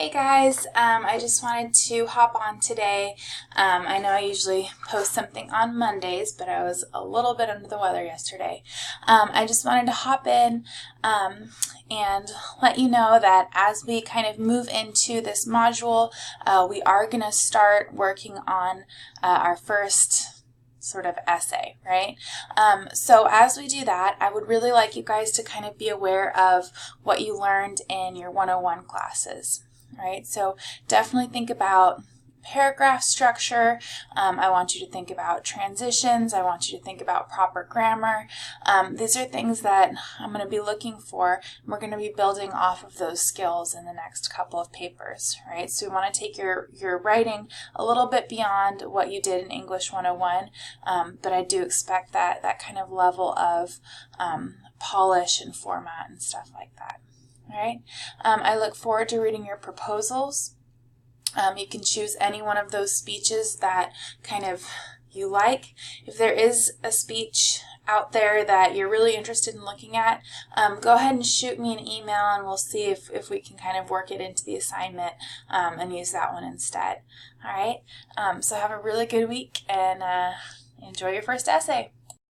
Hey guys, I just wanted to hop on today. I know I usually post something on Mondays, but I was a little bit under the weather yesterday. I just wanted to hop in and let you know that as we kind of move into this module, we are going to start working on our first sort of essay, right? So as we do that, I would really like you guys to kind of be aware of what you learned in your 101 classes, right? So definitely think about paragraph structure. I want you to think about transitions. I want you to think about proper grammar. These are things that I'm going to be looking for. We're going to be building off of those skills in the next couple of papers, right? So we want to take your writing a little bit beyond what you did in English 101, but I do expect that kind of level of polish and format and stuff like that. All right. I look forward to reading your proposals. You can choose any one of those speeches that kind of you like. If there is a speech out there that you're really interested in looking at, go ahead and shoot me an email and we'll see if we can kind of work it into the assignment and use that one instead. All right. So have a really good week and enjoy your first essay.